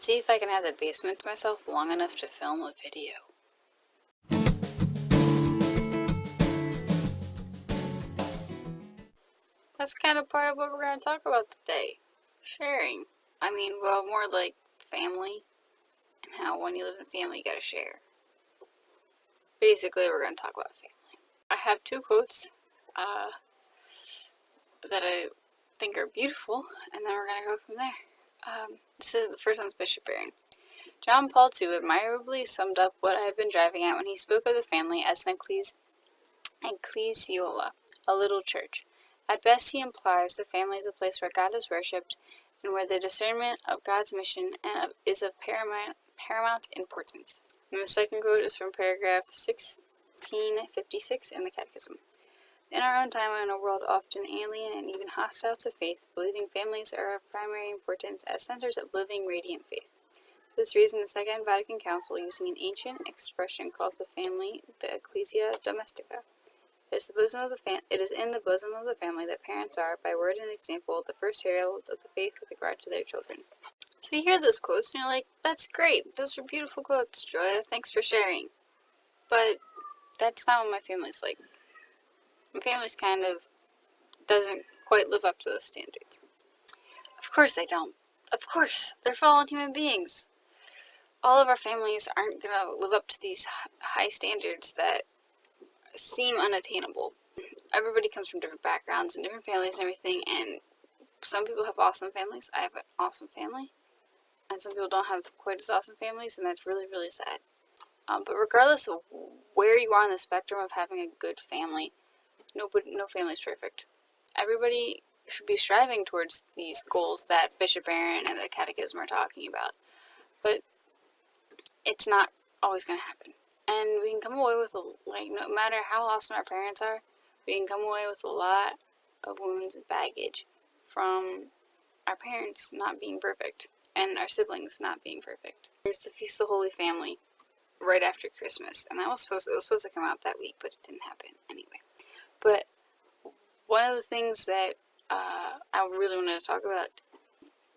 Let's see if I can have the basement to myself long enough to film a video. That's kind of part of what we're going to talk about today. Sharing. Well, more like family, and how when you live in a family, you gotta share. Basically, we're going to talk about family. I have two quotes that I think are beautiful, and then we're going to go from there. The first one's Bishop Barron. John Paul II admirably summed up what I have been driving at when he spoke of the family as an ecclesiola, a little church. At best, he implies the family is a place where God is worshipped and where the discernment of God's mission is of paramount importance. And the second quote is from paragraph 1656 in the Catechism. In our own time, in a world often alien and even hostile to faith, believing families are of primary importance as centers of living, radiant faith. For this reason, the Second Vatican Council, using an ancient expression, calls the family the Ecclesia Domestica. It is in the bosom of the family that parents are, by word and example, the first heralds of the faith with regard to their children. So you hear those quotes and you're like, that's great, those are beautiful quotes, Joya, thanks for sharing. But that's not what my family's like. My family's kind of doesn't quite live up to those standards. Of course they don't. Of course, they're fallen human beings. All of our families aren't going to live up to these high standards that seem unattainable. Everybody comes from different backgrounds and different families and everything, and some people have awesome families. I have an awesome family, and some people don't have quite as awesome families, and that's really, really sad. But regardless of where you are on the spectrum of having a good family, no family is perfect. Everybody should be striving towards these goals that Bishop Barron and the Catechism are talking about, but it's not always going to happen. And we can come away with, no matter how awesome our parents are, we can come away with a lot of wounds and baggage from our parents not being perfect and our siblings not being perfect. There's the Feast of the Holy Family right after Christmas, and it was supposed to come out that week, but it didn't happen anyway. But one of the things that I really wanted to talk about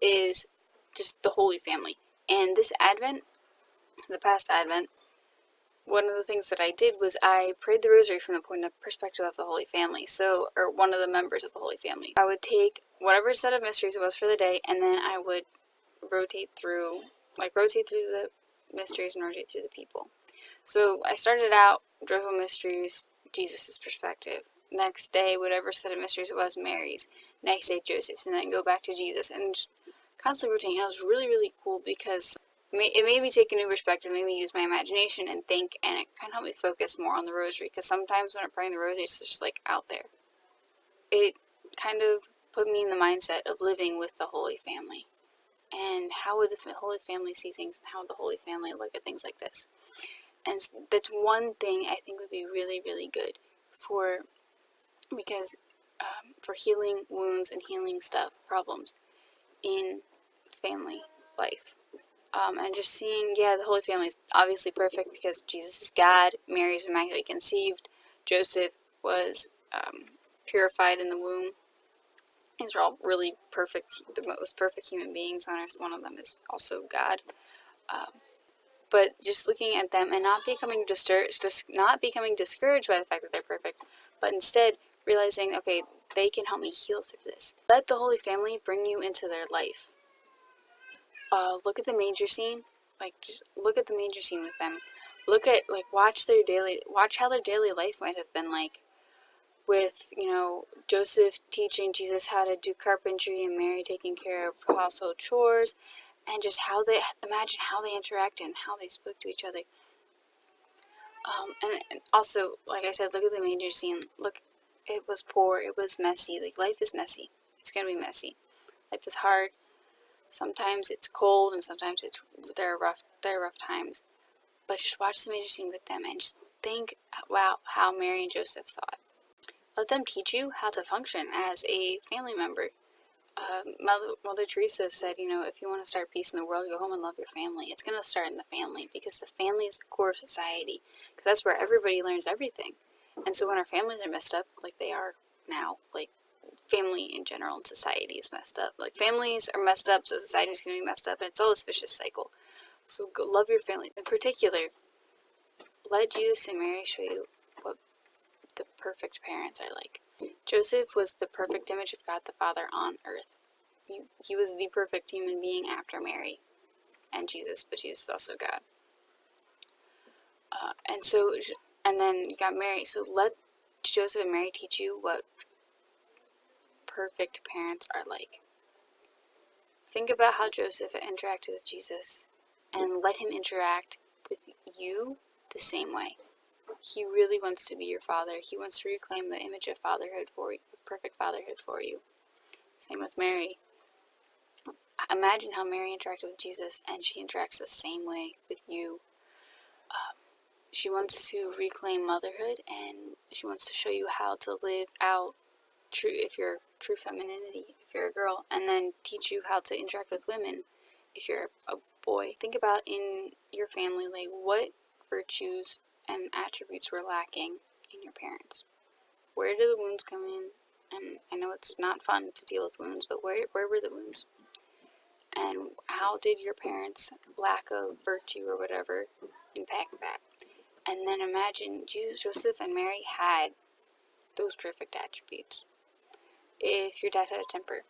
is just the Holy Family. And this Advent, the past Advent, one of the things that I did was I prayed the rosary from the point of perspective of the Holy Family, or one of the members of the Holy Family. I would take whatever set of mysteries it was for the day, and then I would rotate through the mysteries and rotate through the people. So I started out, Joyful Mysteries, Jesus' perspective. Next day, whatever set of mysteries it was, Mary's. Next day, Joseph's, and then go back to Jesus, and just constantly rotating. It was really, really cool because it made me take a new perspective, made me use my imagination and think, and it kind of helped me focus more on the rosary, because sometimes when I'm praying the rosary, it's just out there. It kind of put me in the mindset of living with the Holy Family, and how would the Holy Family see things, and how would the Holy Family look at things like this. And that's one thing I think would be really, really good for healing wounds and healing problems in family life. And just seeing, the Holy Family is obviously perfect because Jesus is God, Mary is immaculately conceived, Joseph was purified in the womb. These are all really perfect, the most perfect human beings on earth. One of them is also God. But just looking at them and not becoming discouraged by the fact that they're perfect, but instead realizing, okay, they can help me heal through this. Let the Holy Family bring you into their life. Look at the manger scene. Just look at the manger scene with them. Watch how their daily life might have been like, with, Joseph teaching Jesus how to do carpentry and Mary taking care of household chores, and just imagine how they interacted and how they spoke to each other. And also, like I said, look at the manger scene. Look, it was poor, it was messy. Life is messy. It's going to be messy. Life is hard. Sometimes it's cold, and sometimes there are rough times. But just watch the manger scene with them and just think, wow, how Mary and Joseph thought. Let them teach you how to function as a family member. Mother Teresa said, if you want to start peace in the world, go home and love your family. It's going to start in the family, because the family is the core of society, because that's where everybody learns everything. And so when our families are messed up, like they are now, family in general and society is messed up. Like, families are messed up, so society's gonna be messed up, and it's all this vicious cycle. So go love your family. In particular, let Jesus and Mary show you what the perfect parents are like. Joseph was the perfect image of God the Father on earth. He was the perfect human being after Mary and Jesus, but Jesus is also God. And then you got Mary. So let Joseph and Mary teach you what perfect parents are like. Think about how Joseph interacted with Jesus, and let him interact with you the same way. He really wants to be your father. He wants to reclaim the image of fatherhood for you, of perfect fatherhood for you. Same with Mary. Imagine how Mary interacted with Jesus, and she interacts the same way with you. She wants to reclaim motherhood, and she wants to show you how to live out true femininity, if you're a girl, and then teach you how to interact with women if you're a boy. Think about in your family, like, what virtues and attributes were lacking in your parents. Where did the wounds come in? And I know it's not fun to deal with wounds, but where were the wounds? And how did your parents' lack of virtue or whatever impact that? And then imagine Jesus, Joseph, and Mary had those perfect attributes. If your dad had a temper,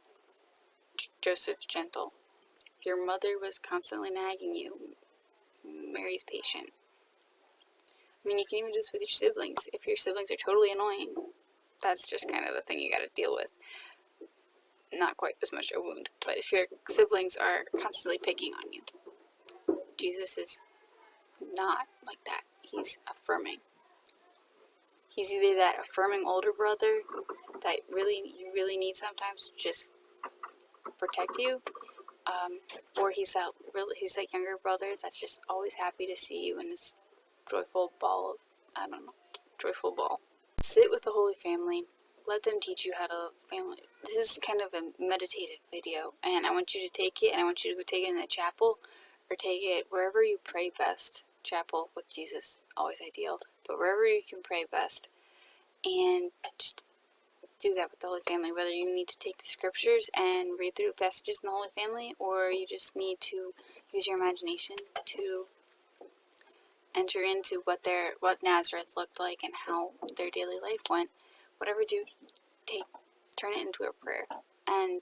Joseph's gentle. If your mother was constantly nagging you, Mary's patient. I mean, you can even do this with your siblings. If your siblings are totally annoying, that's just kind of a thing you gotta deal with. Not quite as much a wound, but if your siblings are constantly picking on you, Jesus is not like that. He's affirming. He's either that affirming older brother that you really need sometimes to just protect you, or he's that younger brother that's just always happy to see you in this joyful ball. Joyful ball. Sit with the Holy Family. Let them teach you how to family. This is kind of a meditative video, and I want you to take it, and I want you to go take it in the chapel, or take it wherever you pray best. Chapel with Jesus, always ideal, but wherever you can pray best, and just do that with the Holy Family. Whether you need to take the scriptures and read through passages in the Holy Family, or you just need to use your imagination to enter into what Nazareth looked like and how their daily life went. Whatever you do, turn it into a prayer and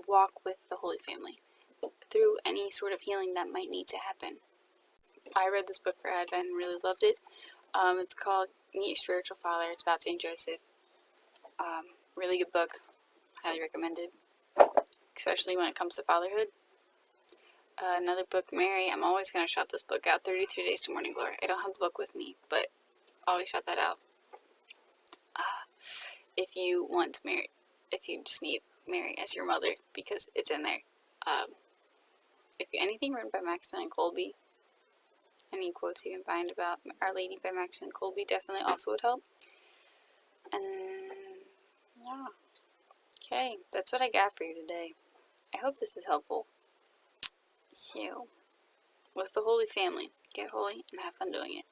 walk with the Holy Family through any sort of healing that might need to happen. I read this book for Advent and really loved it. It's called Meet Your Spiritual Father. It's about St. Joseph. Really good book. Highly recommended, especially when it comes to fatherhood. Another book, Mary. I'm always going to shout this book out, 33 Days to Morning Glory. I don't have the book with me, but always shout that out. If you want Mary, if you just need Mary as your mother, because it's in there. Anything written by Maximilian Kolbe, any quotes you can find about Our Lady by Maximilian Kolbe definitely also would help. And yeah, okay, that's what I got for you today. I hope this is helpful. So, with the Holy Family, get holy and have fun doing it.